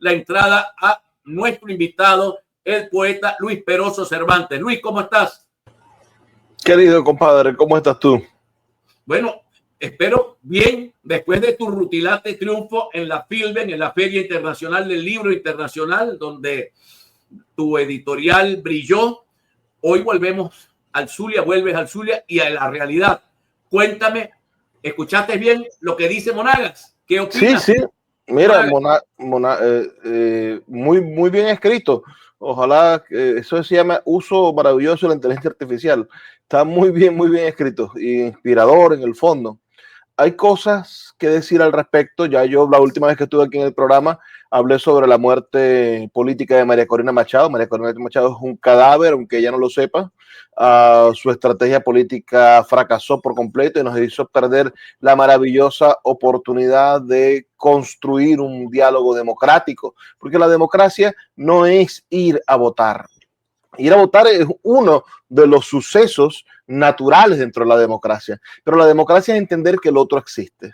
la entrada a nuestro invitado, el poeta Luis Peroso Cervantes. Luis, ¿cómo estás? Querido compadre, ¿cómo estás tú? Bueno, espero bien, después de tu rutilante triunfo en la Filben, en la Feria Internacional del Libro Internacional, donde tu editorial brilló. Hoy volvemos al Zulia, vuelves al Zulia y a la realidad. Cuéntame, ¿escuchaste bien lo que dice Monagas? ¿Qué opinas? Sí, mira, muy bien escrito. Ojalá, eso se llama uso maravilloso de la inteligencia artificial. Está muy bien escrito, inspirador en el fondo. Hay cosas que decir al respecto. Ya yo la última vez que estuve aquí en el programa hablé sobre la muerte política de María Corina Machado. María Corina Machado es un cadáver, aunque ella no lo sepa. Su estrategia política fracasó por completo y nos hizo perder la maravillosa oportunidad de construir un diálogo democrático, porque la democracia no es ir a votar. Ir a votar es uno de los sucesos naturales dentro de la democracia, pero la democracia es entender que el otro existe.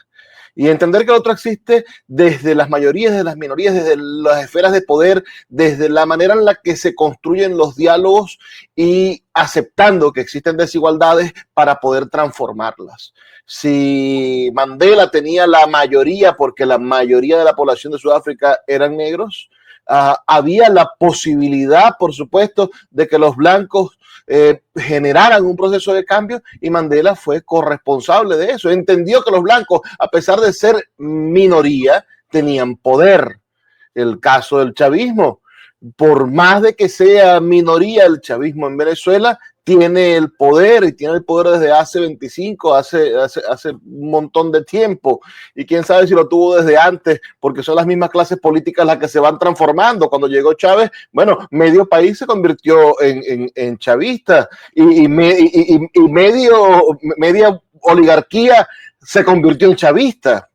Y entender que el otro existe desde las mayorías, desde las minorías, desde las esferas de poder, desde la manera en la que se construyen los diálogos y aceptando que existen desigualdades para poder transformarlas. Si Mandela tenía la mayoría porque la mayoría de la población de Sudáfrica eran negros, había la posibilidad, por supuesto, de que los blancos generaran un proceso de cambio, y Mandela fue corresponsable de eso. Entendió que los blancos, a pesar de ser minoría, tenían poder. El caso del chavismo, por más de que sea minoría, el chavismo en Venezuela tiene el poder, y tiene el poder desde hace 25, hace un montón de tiempo, y quién sabe si lo tuvo desde antes, porque son las mismas clases políticas las que se van transformando. Cuando llegó Chávez, bueno, medio país se convirtió en chavista, y media oligarquía se convirtió en chavista.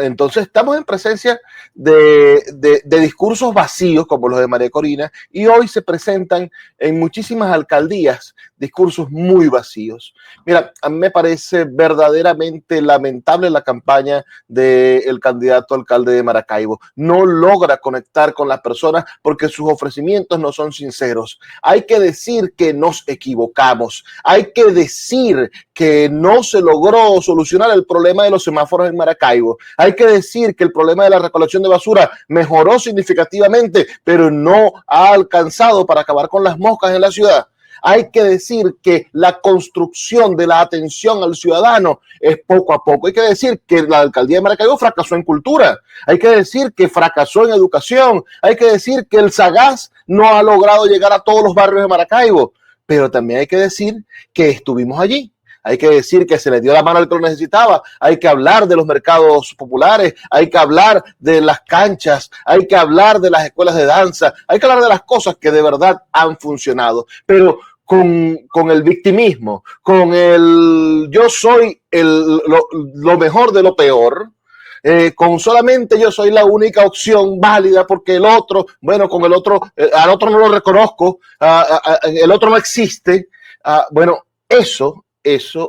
Entonces estamos en presencia de discursos vacíos como los de María Corina, y hoy se presentan en muchísimas alcaldías discursos muy vacíos. Mira, a mí me parece verdaderamente lamentable la campaña del candidato alcalde de Maracaibo. No logra conectar con las personas porque sus ofrecimientos no son sinceros. Hay que decir que nos equivocamos. Hay que decir que no se logró solucionar el problema de los semáforos en Maracaibo. Hay que decir que el problema de la recolección de basura mejoró significativamente, pero no ha alcanzado para acabar con las moscas en la ciudad. Hay que decir que la construcción de la atención al ciudadano es poco a poco. Hay que decir que la alcaldía de Maracaibo fracasó en cultura. Hay que decir que fracasó en educación. Hay que decir que el Sagaz no ha logrado llegar a todos los barrios de Maracaibo. Pero también hay que decir que estuvimos allí. Hay que decir que se le dio la mano al que lo necesitaba. Hay que hablar de los mercados populares, hay que hablar de las canchas, hay que hablar de las escuelas de danza, hay que hablar de las cosas que de verdad han funcionado. Pero con el victimismo, con el yo soy lo mejor de lo peor, con solamente yo soy la única opción válida porque el otro, bueno, con el otro, al otro no lo reconozco, el otro no existe. Bueno, eso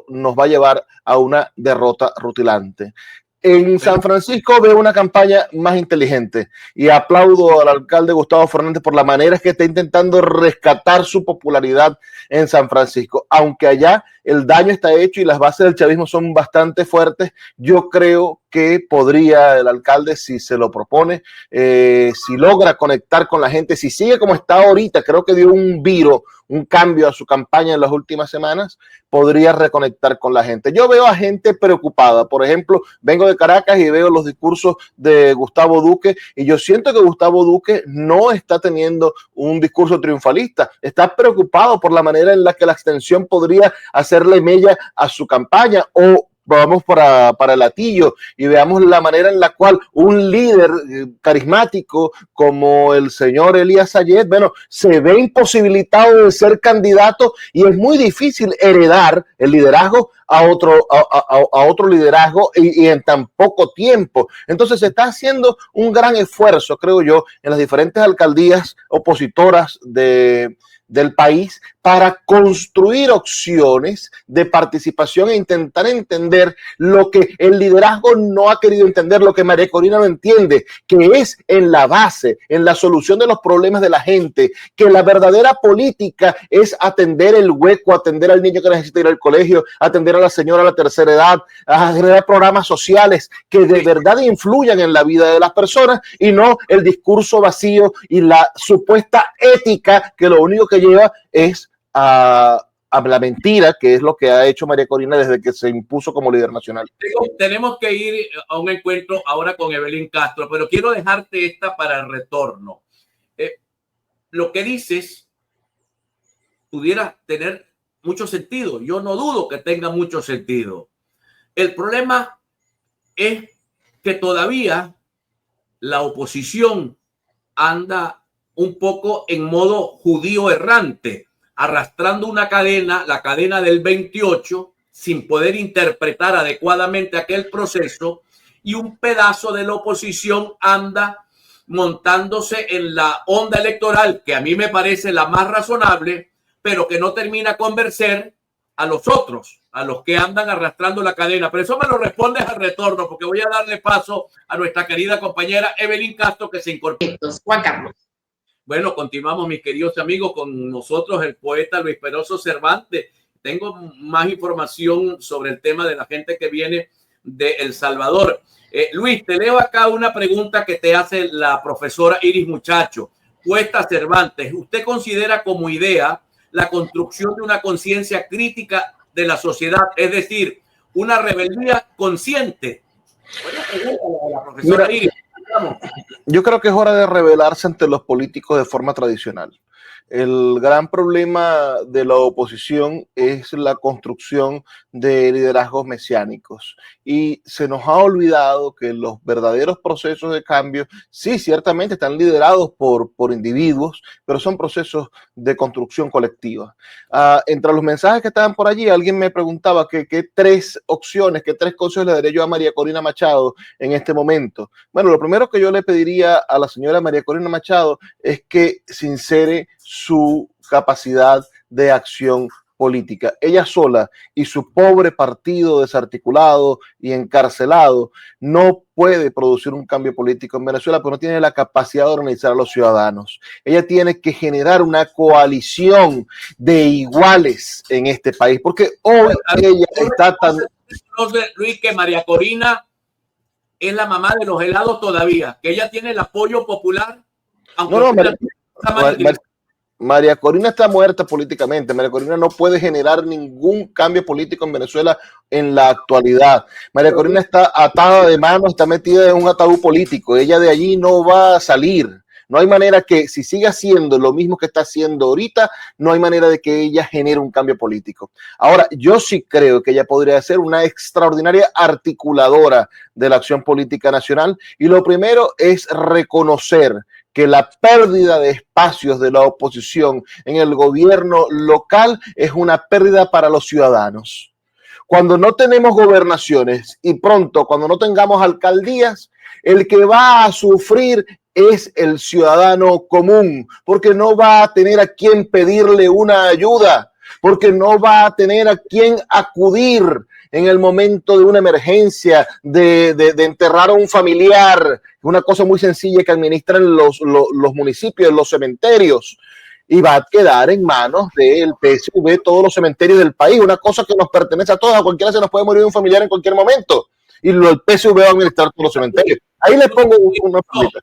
nos va a llevar a una derrota rutilante. En San Francisco veo una campaña más inteligente y aplaudo al alcalde Gustavo Fernández por la manera que está intentando rescatar su popularidad en San Francisco. Aunque allá el daño está hecho y las bases del chavismo son bastante fuertes, yo creo que podría el alcalde, si se lo propone, si logra conectar con la gente, si sigue como está ahorita, creo que dio un viro, un cambio a su campaña en las últimas semanas, podría reconectar con la gente. Yo veo a gente preocupada. Por ejemplo, vengo de Caracas y veo los discursos de Gustavo Duque, y yo siento que Gustavo Duque no está teniendo un discurso triunfalista. Está preocupado por la manera en la que la extensión podría hacerle mella a su campaña. O vamos para el Latillo y veamos la manera en la cual un líder carismático como el señor Elías Sayed, bueno, se ve imposibilitado de ser candidato, y es muy difícil heredar el liderazgo a otro liderazgo y en tan poco tiempo. Entonces se está haciendo un gran esfuerzo, creo yo, en las diferentes alcaldías opositoras del país para construir opciones de participación e intentar entender lo que el liderazgo no ha querido entender, lo que María Corina no entiende, que es en la base, en la solución de los problemas de la gente, que la verdadera política es atender el hueco, atender al niño que necesita ir al colegio, atender a la señora a la tercera edad, a generar programas sociales que de verdad influyan en la vida de las personas y no el discurso vacío y la supuesta ética que lo único que lleva es a la mentira, que es lo que ha hecho María Corina desde que se impuso como líder nacional. Tenemos que ir a un encuentro ahora con Evelyn Castro, pero quiero dejarte esta para el retorno. Lo que dices pudiera tener mucho sentido. Yo no dudo que tenga mucho sentido. El problema es que todavía la oposición anda un poco en modo judío errante, arrastrando una cadena, la cadena del 28, sin poder interpretar adecuadamente aquel proceso, y un pedazo de la oposición anda montándose en la onda electoral, que a mí me parece la más razonable, pero que no termina de convencer a los otros, a los que andan arrastrando la cadena. Pero eso me lo respondes al retorno, porque voy a darle paso a nuestra querida compañera Evelyn Castro, que se incorpora. Juan Carlos. Bueno, continuamos, mis queridos amigos, con nosotros el poeta Luis Peroso Cervantes. Tengo más información sobre el tema de la gente que viene de El Salvador. Luis, te leo acá una pregunta que te hace la profesora Iris Muchacho. Poeta Cervantes, ¿usted considera como idea la construcción de una conciencia crítica de la sociedad, es decir, una rebeldía consciente? Buena pregunta la profesora Iris. Yo creo que es hora de rebelarse ante los políticos de forma tradicional. El gran problema de la oposición es la construcción de liderazgos mesiánicos y se nos ha olvidado que los verdaderos procesos de cambio, sí, ciertamente están liderados por individuos, pero son procesos de construcción colectiva. Entre los mensajes que estaban por allí, alguien me preguntaba qué tres opciones, qué tres consejos le daría yo a María Corina Machado en este momento. Bueno, lo primero que yo le pediría a la señora María Corina Machado es que sincere su capacidad de acción política. Ella sola y su pobre partido desarticulado y encarcelado no puede producir un cambio político en Venezuela porque no tiene la capacidad de organizar a los ciudadanos. Ella tiene que generar una coalición de iguales en este país, porque hoy ella está tan... Luis, que María Corina es la mamá de los helados todavía, que ella tiene el apoyo popular. María Corina está muerta políticamente. María Corina no puede generar ningún cambio político en Venezuela en la actualidad. María Corina está atada de manos, está metida en un ataúd político. Ella de allí no va a salir. No hay manera que, si sigue haciendo lo mismo que está haciendo ahorita, no hay manera de que ella genere un cambio político. Ahora, yo sí creo que ella podría ser una extraordinaria articuladora de la acción política nacional. Y lo primero es reconocer que la pérdida de espacios de la oposición en el gobierno local es una pérdida para los ciudadanos. Cuando no tenemos gobernaciones y pronto cuando no tengamos alcaldías, el que va a sufrir es el ciudadano común, porque no va a tener a quién pedirle una ayuda, porque no va a tener a quién acudir en el momento de una emergencia, de enterrar a un familiar, una cosa muy sencilla que administran los municipios, los cementerios, y va a quedar en manos del PSV todos los cementerios del país, una cosa que nos pertenece a todos, a cualquiera se nos puede morir un familiar en cualquier momento, y el PSV va a administrar todos los cementerios. Ahí le pongo una pregunta.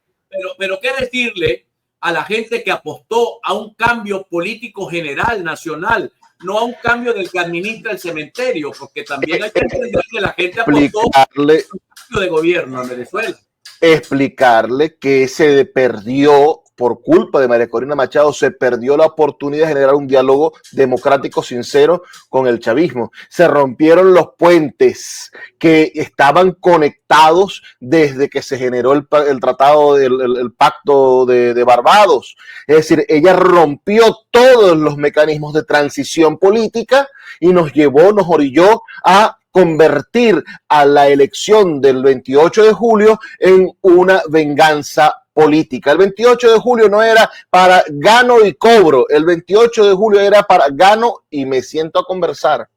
Pero ¿qué decirle a la gente que apostó a un cambio político general, nacional, no a un cambio del que administra el cementerio? Porque también hay que entender que la gente apostó a un cambio de gobierno en Venezuela. Explicarle que se perdió, por culpa de María Corina Machado, se perdió la oportunidad de generar un diálogo democrático sincero con el chavismo. Se rompieron los puentes que estaban conectados desde que se generó el tratado, el pacto de Barbados. Es decir, ella rompió todos los mecanismos de transición política y nos orilló a convertir a la elección del 28 de julio en una venganza política. El 28 de julio no era para gano y cobro, el 28 de julio era para gano y me siento a conversar.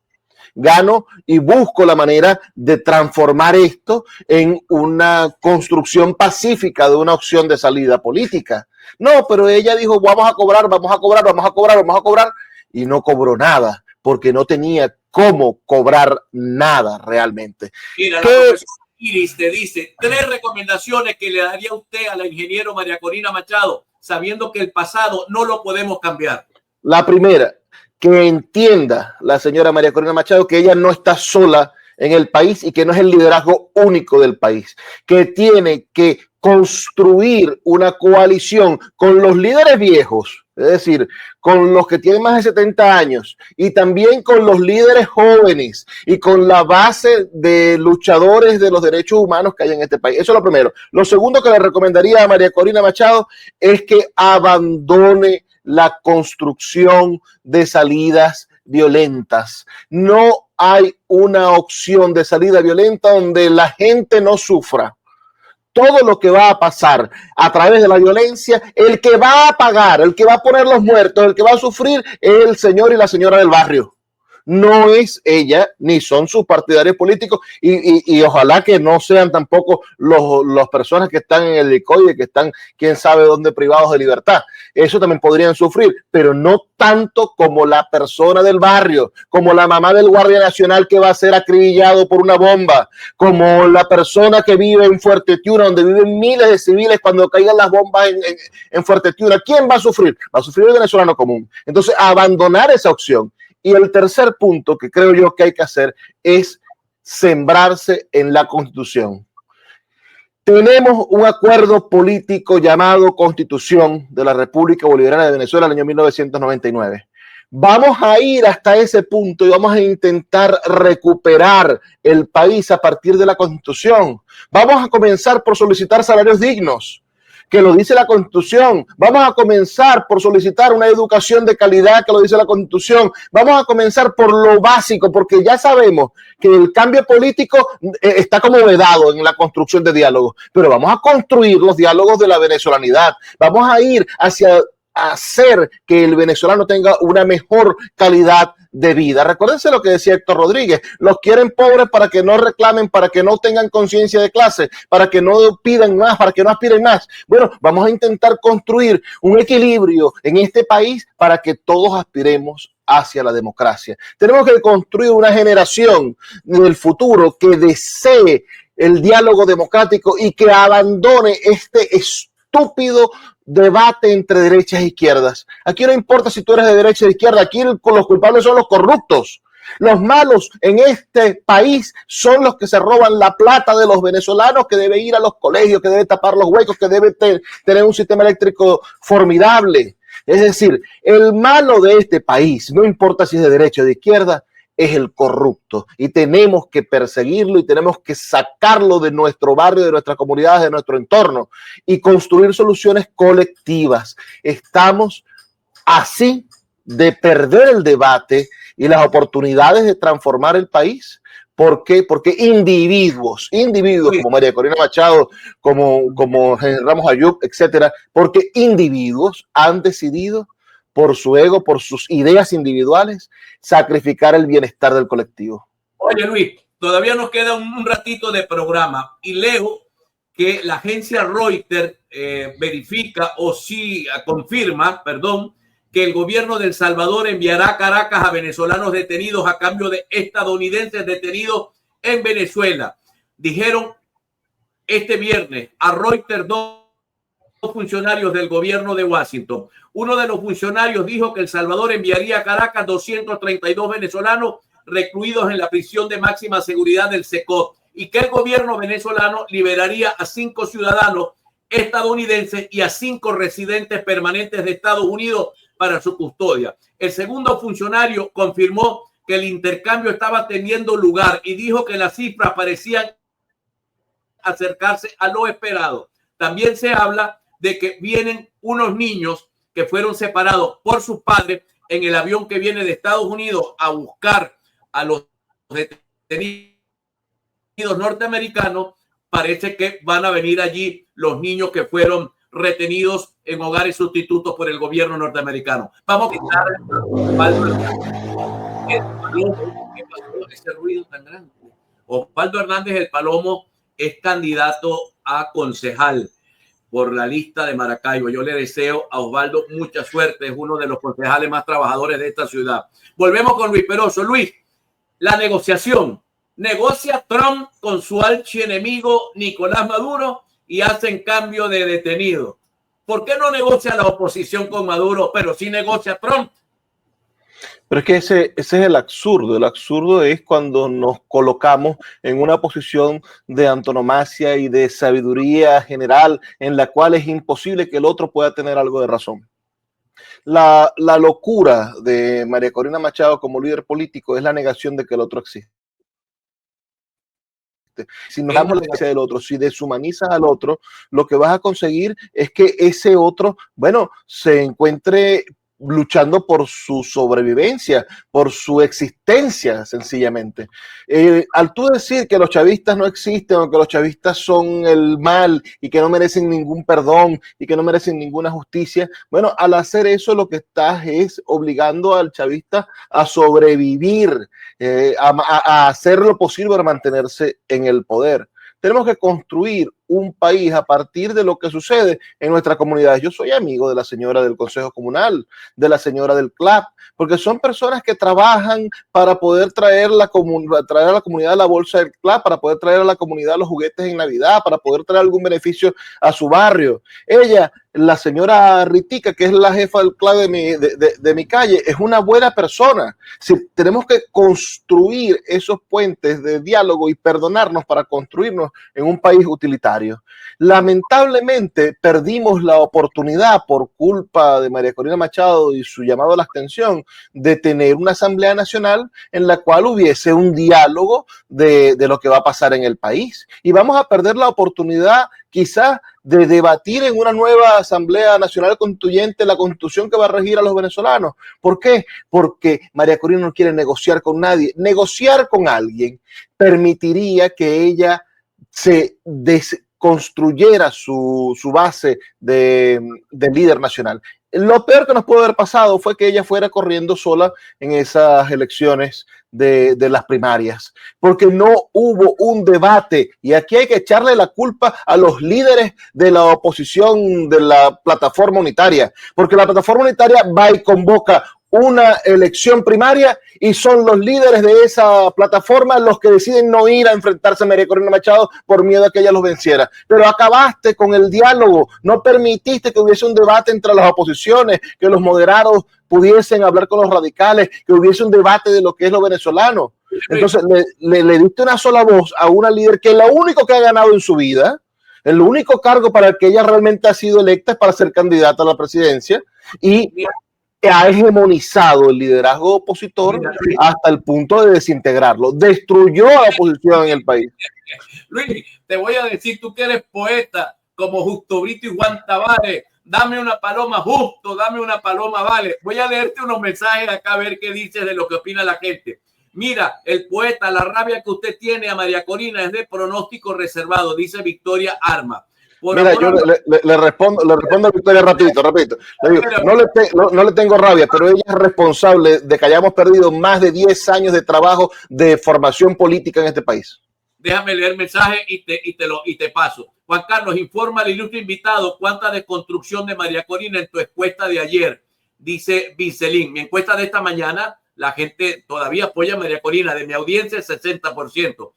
Gano y busco la manera de transformar esto en una construcción pacífica de una opción de salida política. No, pero ella dijo, vamos a cobrar, vamos a cobrar, vamos a cobrar, vamos a cobrar, y no cobró nada, porque no tenía cómo cobrar nada realmente. Mira, la profesora Iris te dice 3 recomendaciones que le daría usted a la ingeniero María Corina Machado, sabiendo que el pasado no lo podemos cambiar. La primera, que entienda la señora María Corina Machado que ella no está sola en el país y que no es el liderazgo único del país, que tiene que construir una coalición con los líderes viejos, es decir, con los que tienen más de 70 años y también con los líderes jóvenes y con la base de luchadores de los derechos humanos que hay en este país. Eso es lo primero. Lo segundo que le recomendaría a María Corina Machado es que abandone la construcción de salidas violentas. No hay una opción de salida violenta donde la gente no sufra. Todo lo que va a pasar a través de la violencia, el que va a pagar, el que va a poner los muertos, el que va a sufrir es el señor y la señora del barrio. No es ella, ni son sus partidarios políticos, y ojalá que no sean tampoco las personas que están en el licoide, que están quién sabe dónde privados de libertad. Eso también podrían sufrir, pero no tanto como la persona del barrio, como la mamá del Guardia Nacional que va a ser acribillado por una bomba, como la persona que vive en Fuerte Tiuna, donde viven miles de civiles cuando caigan las bombas en Fuerte Tiuna. ¿Quién va a sufrir? Va a sufrir el venezolano común. Entonces, abandonar esa opción. Y el tercer punto que creo yo que hay que hacer es sembrarse en la Constitución. Tenemos un acuerdo político llamado Constitución de la República Bolivariana de Venezuela del año 1999. Vamos a ir hasta ese punto y vamos a intentar recuperar el país a partir de la Constitución. Vamos a comenzar por solicitar salarios dignos, que lo dice la Constitución. Vamos a comenzar por solicitar una educación de calidad, que lo dice la Constitución. Vamos a comenzar por lo básico, porque ya sabemos que el cambio político está como vedado en la construcción de diálogos, pero vamos a construir los diálogos de la venezolanidad. Vamos a ir hacia hacer que el venezolano tenga una mejor calidad de vida. Recuérdense lo que decía Héctor Rodríguez: los quieren pobres para que no reclamen, para que no tengan conciencia de clase, para que no pidan más, para que no aspiren más. Bueno, vamos a intentar construir un equilibrio en este país para que todos aspiremos hacia la democracia. Tenemos que construir una generación del futuro que desee el diálogo democrático y que abandone este estúpido debate entre derechas e izquierdas. Aquí no importa si tú eres de derecha o de izquierda, aquí los culpables son los corruptos. Los malos en este país son los que se roban la plata de los venezolanos, que debe ir a los colegios, que debe tapar los huecos, que debe tener un sistema eléctrico formidable. Es decir, el malo de este país, no importa si es de derecha o de izquierda, es el corrupto, y tenemos que perseguirlo y tenemos que sacarlo de nuestro barrio, de nuestras comunidades, de nuestro entorno y construir soluciones colectivas. Estamos así de perder el debate y las oportunidades de transformar el país. ¿Por qué? Porque individuos como María Corina Machado, como Ramos Ayub, etcétera, porque individuos han decidido por su ego, por sus ideas individuales, sacrificar el bienestar del colectivo. Oye, Luis, todavía nos queda un ratito de programa y leo que la agencia Reuters verifica o sí confirma, que el gobierno de El Salvador enviará a Caracas a venezolanos detenidos a cambio de estadounidenses detenidos en Venezuela. Dijeron este viernes a Reuters dos funcionarios del gobierno de Washington. Uno de los funcionarios dijo que El Salvador enviaría a Caracas 232 venezolanos recluidos en la prisión de máxima seguridad del SECOT y que el gobierno venezolano liberaría a 5 ciudadanos estadounidenses y a 5 residentes permanentes de Estados Unidos para su custodia. El segundo funcionario confirmó que el intercambio estaba teniendo lugar y dijo que las cifras parecían acercarse a lo esperado. También se habla de que vienen unos niños que fueron separados por sus padres en el avión que viene de Estados Unidos a buscar a los detenidos norteamericanos, parece que van a venir allí los niños que fueron retenidos en hogares sustitutos por el gobierno norteamericano. Vamos a quitar ese ruido tan grande. Osvaldo Hernández el Palomo es candidato a concejal por la lista de Maracaibo. Yo le deseo a Osvaldo mucha suerte, es uno de los concejales más trabajadores de esta ciudad. Volvemos con Luis Peroso. Luis, la negociación. Negocia Trump con su archienemigo Nicolás Maduro y hacen cambio de detenido. ¿Por qué no negocia la oposición con Maduro, pero sí negocia Trump? Pero es que ese es el absurdo. El absurdo es cuando nos colocamos en una posición de antonomasia y de sabiduría general en la cual es imposible que el otro pueda tener algo de razón. La locura de María Corina Machado como líder político es la negación de que el otro existe. Si nos damos la idea del otro, si deshumanizas al otro, lo que vas a conseguir es que ese otro, bueno, se encuentre luchando por su sobrevivencia, por su existencia, sencillamente. Al tú decir que los chavistas no existen o que los chavistas son el mal y que no merecen ningún perdón y que no merecen ninguna justicia, bueno, al hacer eso lo que estás es obligando al chavista a sobrevivir, a hacer lo posible para mantenerse en el poder. Tenemos que construir un país a partir de lo que sucede en nuestras comunidades. Yo soy amigo de la señora del Consejo Comunal, de la señora del CLAP, porque son personas que trabajan para poder traer a la comunidad la bolsa del CLAP, para poder traer a la comunidad los juguetes en Navidad, para poder traer algún beneficio a su barrio. Ella, la señora Ritica, que es la jefa del CLAP de mi calle, es una buena persona. Si tenemos que construir esos puentes de diálogo y perdonarnos para construirnos en un país utilitario. Lamentablemente perdimos la oportunidad por culpa de María Corina Machado y su llamado a la abstención de tener una Asamblea Nacional en la cual hubiese un diálogo de lo que va a pasar en el país. Y vamos a perder la oportunidad quizás de debatir en una nueva Asamblea Nacional Constituyente la Constitución que va a regir a los venezolanos. ¿Por qué? Porque María Corina no quiere negociar con nadie. Negociar con alguien permitiría que ella se construyera su base de líder nacional. Lo peor que nos pudo haber pasado fue que ella fuera corriendo sola en esas elecciones de las primarias, porque no hubo un debate, y aquí hay que echarle la culpa a los líderes de la oposición de la plataforma unitaria, porque la plataforma unitaria va y convoca una elección primaria y son los líderes de esa plataforma los que deciden no ir a enfrentarse a María Corina Machado por miedo a que ella los venciera. Pero acabaste con el diálogo, no permitiste que hubiese un debate entre las oposiciones, que los moderados pudiesen hablar con los radicales, que hubiese un debate de lo que es lo venezolano. Entonces le diste una sola voz a una líder que es lo único que ha ganado en su vida, el único cargo para el que ella realmente ha sido electa es para ser candidata a la presidencia, y ha hegemonizado el liderazgo opositor hasta el punto de desintegrarlo. Destruyó a la oposición en el país. Luis, te voy a decir, tú que eres poeta como Justo Brito y Juan Tavares, dame una paloma Justo, dame una paloma Vale. Voy a leerte unos mensajes acá a ver qué dices de lo que opina la gente. Mira, el poeta, la rabia que usted tiene a María Corina es de pronóstico reservado, dice Victoria Arma. Mira, yo le respondo a Victoria rapidito. Le digo, no le tengo rabia, pero ella es responsable de que hayamos perdido más de 10 años de trabajo de formación política en este país. Déjame leer el mensaje y te paso. Juan Carlos, informa al ilustre invitado cuánta desconstrucción de María Corina en tu encuesta de ayer, dice Vicelín. Mi encuesta de esta mañana, la gente todavía apoya a María Corina, de mi audiencia el 60%.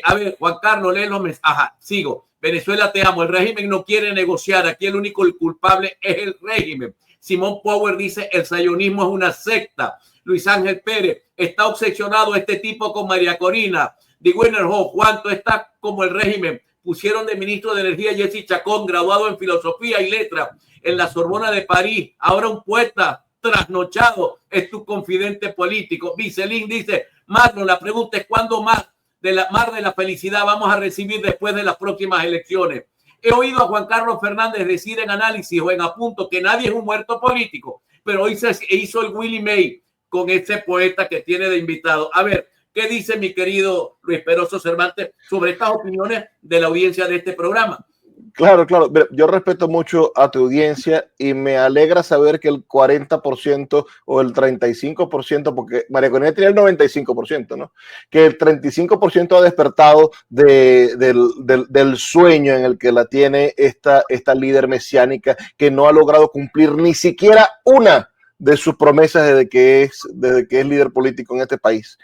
A ver, Juan Carlos, lee los mensajes. Ajá, sigo. Venezuela, te amo. El régimen no quiere negociar. Aquí el único culpable es el régimen. Simón Power dice, el sayonismo es una secta. Luis Ángel Pérez, está obsesionado este tipo con María Corina. De Winnerhoff, ¿cuánto está como el régimen? Pusieron de ministro de Energía Jesse Chacón, graduado en Filosofía y Letras en la Sorbona de París. Ahora un poeta trasnochado es tu confidente político. Vicelín dice, Magno, la pregunta es, ¿cuándo más de la felicidad vamos a recibir después de las próximas elecciones? He oído a Juan Carlos Fernández decir en Análisis o en Apunto que nadie es un muerto político, pero hoy se hizo el Willie May con ese poeta que tiene de invitado. A ver, ¿Qué dice mi querido Luis Peroso Cervantes sobre estas opiniones de la audiencia de este programa? Claro, claro. Yo respeto mucho a tu audiencia y me alegra saber que el 40% o el 35%, porque María Corina tenía el 95%, ¿no? Que el 35% ha despertado del sueño en el que la tiene esta líder mesiánica que no ha logrado cumplir ni siquiera una de sus promesas desde que es líder político en este país.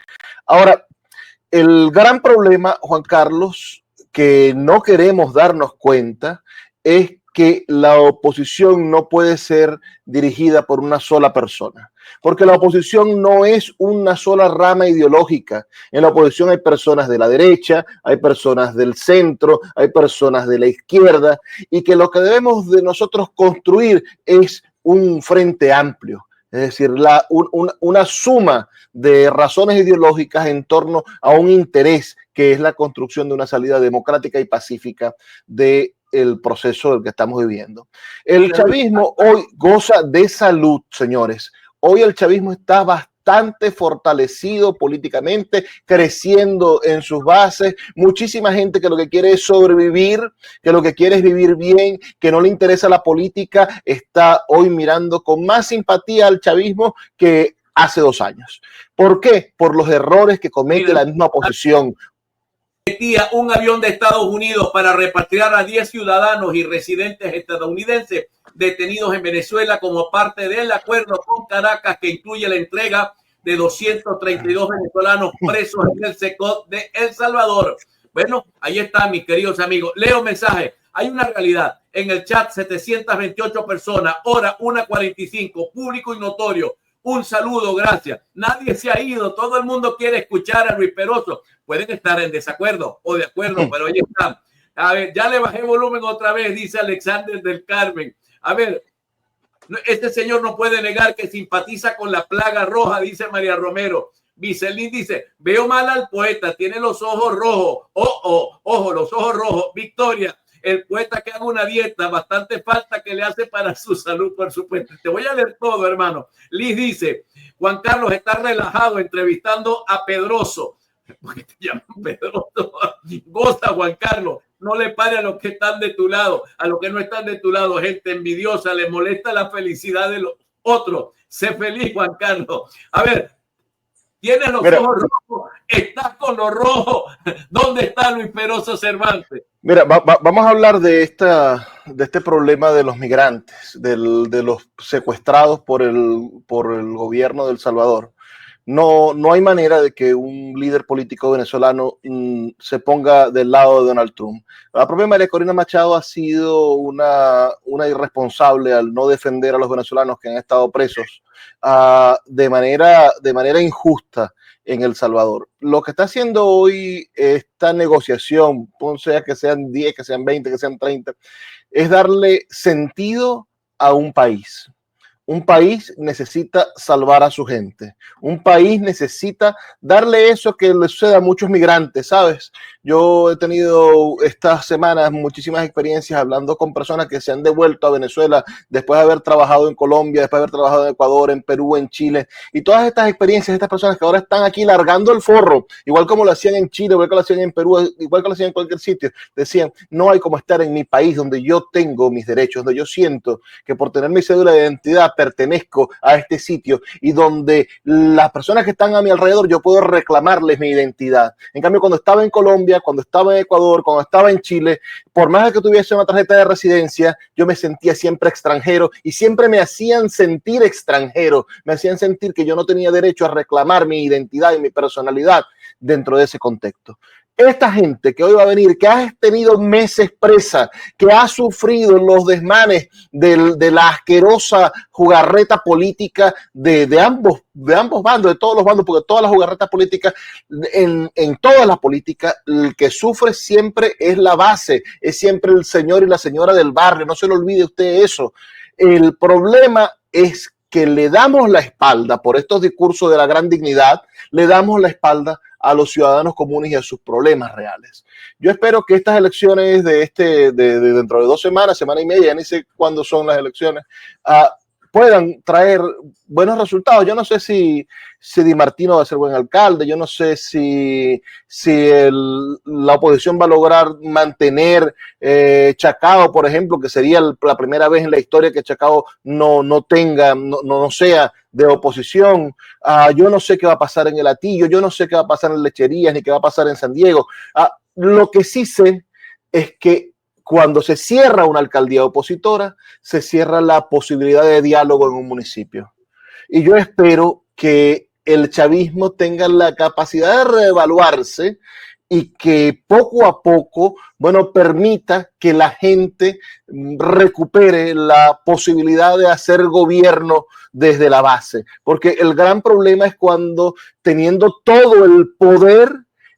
Ahora, el gran problema, Juan Carlos, que no queremos darnos cuenta es que la oposición no puede ser dirigida por una sola persona, porque la oposición no es una sola rama ideológica. En la oposición hay personas de la derecha, hay personas del centro, hay personas de la izquierda, y que lo que debemos de nosotros construir es un frente amplio. Es decir, una suma de razones ideológicas en torno a un interés que es la construcción de una salida democrática y pacífica del proceso del que estamos viviendo. El chavismo hoy goza de salud, señores. Hoy el chavismo está bastante fortalecido políticamente, creciendo en sus bases. Muchísima gente que lo que quiere es sobrevivir, que lo que quiere es vivir bien, que no le interesa la política, está hoy mirando con más simpatía al chavismo que hace 2 años. ¿Por qué? Por los errores que comete la misma oposición. Un avión de Estados Unidos para repatriar a 10 ciudadanos y residentes estadounidenses detenidos en Venezuela como parte del acuerdo con Caracas que incluye la entrega de 232 venezolanos presos en el SECOT de El Salvador. Bueno, ahí está, mis queridos amigos. Leo mensaje. Hay una realidad. En el chat, 728 personas, hora 1:45, público y notorio. Un saludo, gracias. Nadie se ha ido, todo el mundo quiere escuchar a Luis Peroso. Pueden estar en desacuerdo o de acuerdo, pero ahí están. A ver, ya le bajé volumen otra vez, dice Alexander del Carmen. A ver, este señor no puede negar que simpatiza con la plaga roja, dice María Romero. Vicelín dice, veo mal al poeta, tiene los ojos rojos. Ojo, los ojos rojos. Victoria, el poeta que haga una dieta, bastante falta que le hace para su salud, por supuesto. Te voy a leer todo, hermano. Liz dice, Juan Carlos está relajado entrevistando a Pedroso. Porque te llaman Pedroso. Goza, Juan Carlos. No le pare a los que están de tu lado, a los que no están de tu lado, gente envidiosa, le molesta la felicidad de los otros. Sé feliz, Juan Carlos. A ver, tienes los ojos rojos, estás con los rojos. ¿Dónde está Luis Peroso Cervantes? Mira, vamos a hablar de este problema de los migrantes, de los secuestrados por el gobierno de El Salvador. No hay manera de que un líder político venezolano se ponga del lado de Donald Trump. La propia María Corina Machado ha sido una irresponsable al no defender a los venezolanos que han estado presos de manera injusta en El Salvador. Lo que está haciendo hoy esta negociación, sea que sean 10, que sean 20, que sean 30, es darle sentido a un país. Un país necesita salvar a su gente. Un país necesita darle eso que le sucede a muchos migrantes, ¿sabes? Yo he tenido estas semanas muchísimas experiencias hablando con personas que se han devuelto a Venezuela después de haber trabajado en Colombia, después de haber trabajado en Ecuador, en Perú, en Chile. Y todas estas experiencias, estas personas que ahora están aquí largando el forro, igual como lo hacían en Chile, igual que lo hacían en Perú, igual que lo hacían en cualquier sitio, decían, no hay como estar en mi país donde yo tengo mis derechos, donde yo siento que por tener mi cédula de identidad pertenezco a este sitio y donde las personas que están a mi alrededor yo puedo reclamarles mi identidad. En cambio, cuando estaba en Colombia, cuando estaba en Ecuador, cuando estaba en Chile, por más de que tuviese una tarjeta de residencia, yo me sentía siempre extranjero y siempre me hacían sentir extranjero, me hacían sentir que yo no tenía derecho a reclamar mi identidad y mi personalidad dentro de ese contexto. Esta gente que hoy va a venir, que ha tenido meses presa, que ha sufrido los desmanes de la asquerosa jugarreta política de ambos bandos, de todos los bandos, porque todas las jugarretas políticas, en todas las políticas, el que sufre siempre es la base, es siempre el señor y la señora del barrio, no se le olvide usted eso. El problema es que le damos la espalda por estos discursos de la gran dignidad, le damos la espalda a los ciudadanos comunes y a sus problemas reales. Yo espero que estas elecciones de dentro de 2 semanas, semana y media, ya ni sé cuándo son las elecciones, puedan traer buenos resultados. Yo no sé si Di Martino va a ser buen alcalde, yo no sé si la oposición va a lograr mantener Chacao, por ejemplo, que sería la primera vez en la historia que Chacao no sea de oposición. Yo no sé qué va a pasar en el Hatillo, yo no sé qué va a pasar en Lecherías, ni qué va a pasar en San Diego. Lo que sí sé es que cuando se cierra una alcaldía opositora, se cierra la posibilidad de diálogo en un municipio. Y yo espero que el chavismo tenga la capacidad de reevaluarse y que poco a poco, bueno, permita que la gente recupere la posibilidad de hacer gobierno desde la base. Porque el gran problema es cuando, teniendo todo el poder,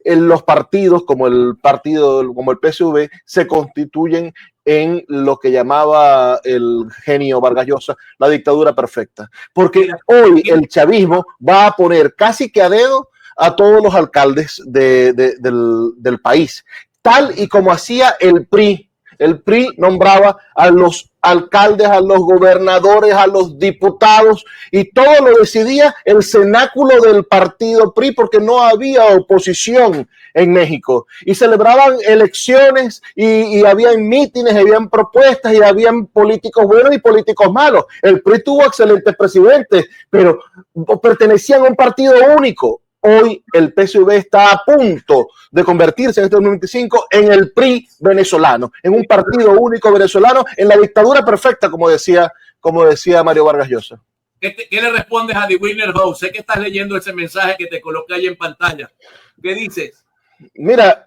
en los partidos como el PSV se constituyen en lo que llamaba el genio Vargas Llosa la dictadura perfecta. Porque hoy el chavismo va a poner casi que a dedo a todos los alcaldes del país, tal y como hacía el PRI. El PRI nombraba a los alcaldes, a los gobernadores, a los diputados, y todo lo decidía el cenáculo del partido PRI, porque no había oposición en México. Y celebraban elecciones y habían mítines, habían propuestas y habían políticos buenos y políticos malos. El PRI tuvo excelentes presidentes, pero pertenecían a un partido único. Hoy el PSV está a punto de convertirse en este 2025 en el PRI venezolano, en un partido único venezolano, en la dictadura perfecta, como decía Mario Vargas Llosa. ¿Qué le respondes a The Winner House? Sé que estás leyendo ese mensaje que te coloqué ahí en pantalla. ¿Qué dices? Mira,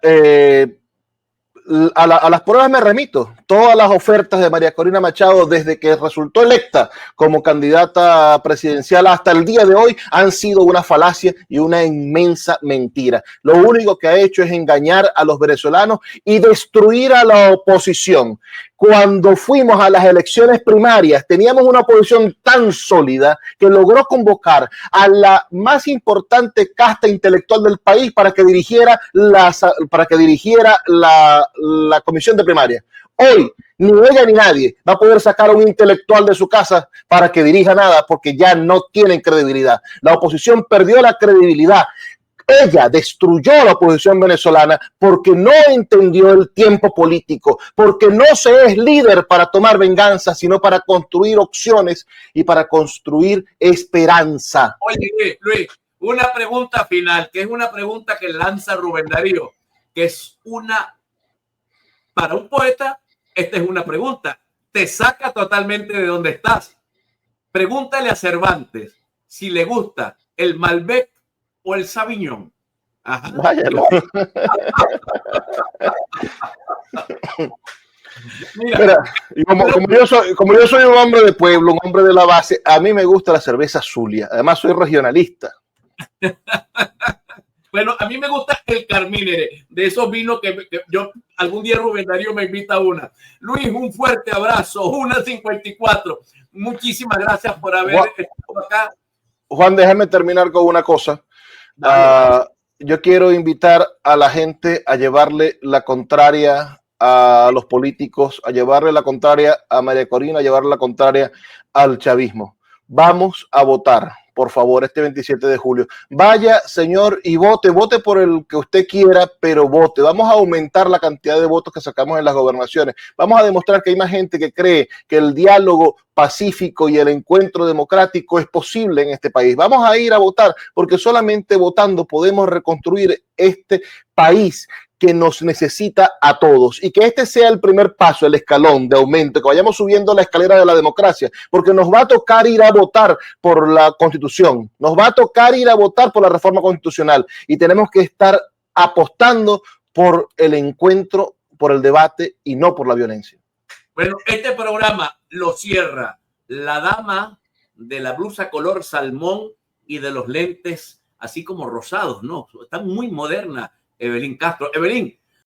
a las pruebas me remito. Todas las ofertas de María Corina Machado desde que resultó electa como candidata presidencial hasta el día de hoy han sido una falacia y una inmensa mentira. Lo único que ha hecho es engañar a los venezolanos y destruir a la oposición. Cuando fuimos a las elecciones primarias, teníamos una oposición tan sólida que logró convocar a la más importante casta intelectual del país para que dirigiera la comisión de primaria. Hoy, ni ella ni nadie va a poder sacar a un intelectual de su casa para que dirija nada, porque ya no tienen credibilidad. La oposición perdió la credibilidad. Ella destruyó a la oposición venezolana porque no entendió el tiempo político, porque no se es líder para tomar venganza, sino para construir opciones y para construir esperanza. Oye, Luis, una pregunta final, que es una pregunta que lanza Rubén Darío, que es para un poeta, esta es una pregunta, te saca totalmente de donde estás. Pregúntale a Cervantes si le gusta el Malbec o el Sauvignon. Ajá. Mira, como yo soy un hombre de pueblo, un hombre de la base, a mí me gusta la cerveza Zulia. Además, soy regionalista. Bueno, a mí me gusta el Carmínere, de esos vinos que yo algún día Rubén Darío me invita a una. Luis, un fuerte abrazo, 1:54. Muchísimas gracias por haber estado acá. Juan, déjame terminar con una cosa. Yo quiero invitar a la gente a llevarle la contraria a los políticos, a llevarle la contraria a María Corina, a llevarle la contraria al chavismo. Vamos a votar, por favor, este 27 de julio. Vaya, señor, y vote por el que usted quiera, pero vote. Vamos a aumentar la cantidad de votos que sacamos en las gobernaciones. Vamos a demostrar que hay más gente que cree que el diálogo pacífico y el encuentro democrático es posible en este país. Vamos a ir a votar, porque solamente votando podemos reconstruir este país que nos necesita a todos, y que este sea el primer paso, el escalón de aumento, que vayamos subiendo la escalera de la democracia, porque nos va a tocar ir a votar por la Constitución, nos va a tocar ir a votar por la reforma constitucional, y tenemos que estar apostando por el encuentro, por el debate y no por la violencia. Bueno, este programa lo cierra la dama de la blusa color salmón y de los lentes así como rosados, ¿no? Está muy moderna, Evelyn Castro. Evelyn,